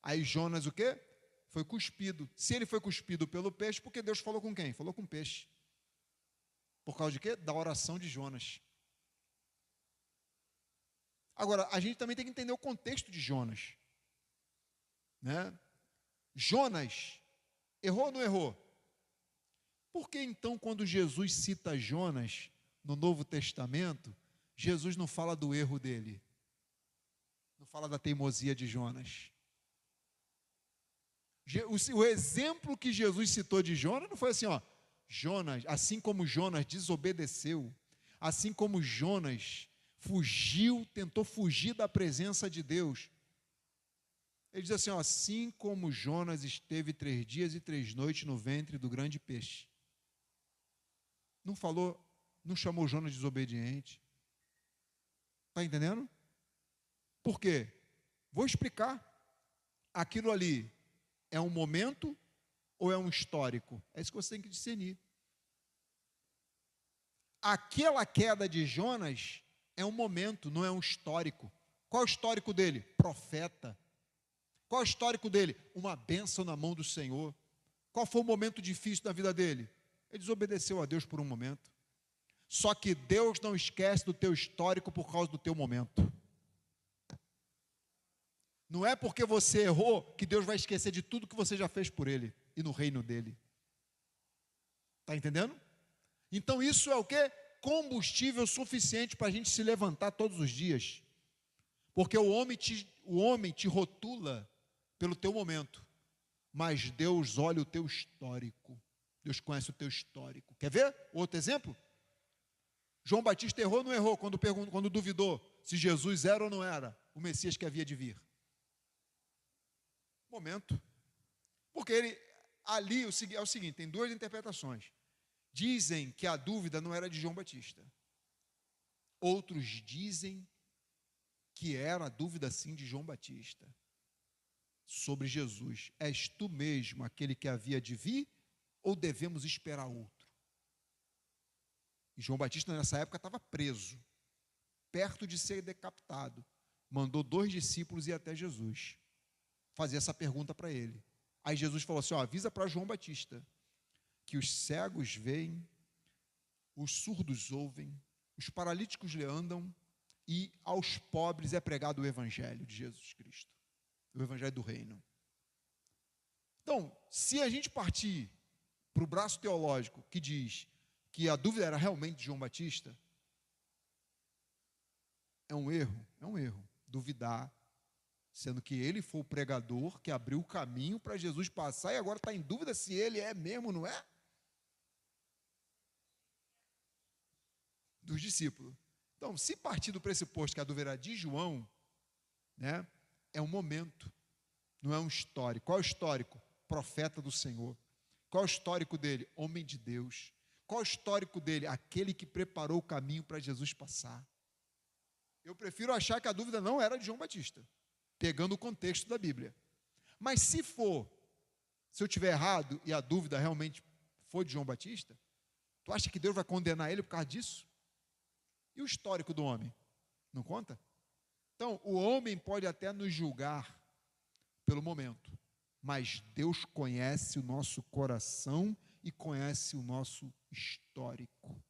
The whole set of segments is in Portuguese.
Aí Jonas o quê? Foi cuspido. Se ele foi cuspido pelo peixe, porque Deus falou com quem? Falou com o peixe. Por causa de quê? Da oração de Jonas. Agora, a gente também tem que entender o contexto de Jonas, né? Jonas errou ou não errou? Por que então, quando Jesus cita Jonas no Novo Testamento, Jesus não fala do erro dele? Não fala da teimosia de Jonas? O exemplo que Jesus citou de Jonas não foi assim, ó, Jonas, assim como Jonas desobedeceu, assim como Jonas fugiu, tentou fugir da presença de Deus. Ele diz assim, ó, assim como Jonas esteve 3 dias e 3 noites no ventre do grande peixe. Não falou, não chamou Jonas de desobediente. Está entendendo? Por quê? Vou explicar. Aquilo ali é um momento ou é um histórico? É isso que você tem que discernir. Aquela queda de Jonas é um momento, não é um histórico. Qual é o histórico dele? Profeta. Qual é o histórico dele? Uma bênção na mão do Senhor. Qual foi o momento difícil da vida dele? Ele desobedeceu a Deus por um momento. Só que Deus não esquece do teu histórico por causa do teu momento. Não é porque você errou que Deus vai esquecer de tudo que você já fez por Ele e no reino dEle. Está entendendo? Então isso é o quê? Combustível suficiente para a gente se levantar todos os dias. Porque o homem te rotula pelo teu momento. Mas Deus olha o teu histórico. Deus conhece o teu histórico. Quer ver outro exemplo? João Batista errou ou não errou quando duvidou se Jesus era ou não era o Messias que havia de vir? Momento. Porque ele ali é o seguinte, tem duas interpretações. Dizem que a dúvida não era de João Batista. Outros dizem que era a dúvida sim de João Batista sobre Jesus. És tu mesmo aquele que havia de vir ou devemos esperar outro? E João Batista nessa época estava preso, perto de ser decapitado. Mandou 2 discípulos ir até Jesus, fazer essa pergunta para ele. Aí Jesus falou assim, ó, avisa para João Batista que os cegos veem, os surdos ouvem, os paralíticos andam e aos pobres é pregado o evangelho de Jesus Cristo, o evangelho do reino. Então, se a gente partir para o braço teológico que diz que a dúvida era realmente de João Batista, é um erro, duvidar, sendo que ele foi o pregador que abriu o caminho para Jesus passar e agora está em dúvida se ele é mesmo, não é? Dos discípulos. Então, se partir do pressuposto que a dúvida era de João, né, é um momento, não é um histórico. Qual é o histórico? Profeta do Senhor. Qual é o histórico dele? Homem de Deus. Qual é o histórico dele? Aquele que preparou o caminho para Jesus passar. Eu prefiro achar que a dúvida não era de João Batista, pegando o contexto da Bíblia. Mas se eu tiver errado e a dúvida realmente foi de João Batista, tu acha que Deus vai condenar ele por causa disso? E o histórico do homem? Não conta? Então, o homem pode até nos julgar pelo momento, mas Deus conhece o nosso coração e conhece o nosso histórico.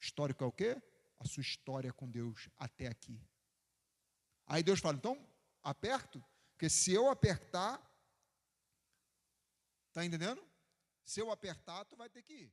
Histórico é o quê? A sua história com Deus até aqui. Aí Deus fala, então, aperto, porque se eu apertar, está entendendo? Se eu apertar, tu vai ter que ir.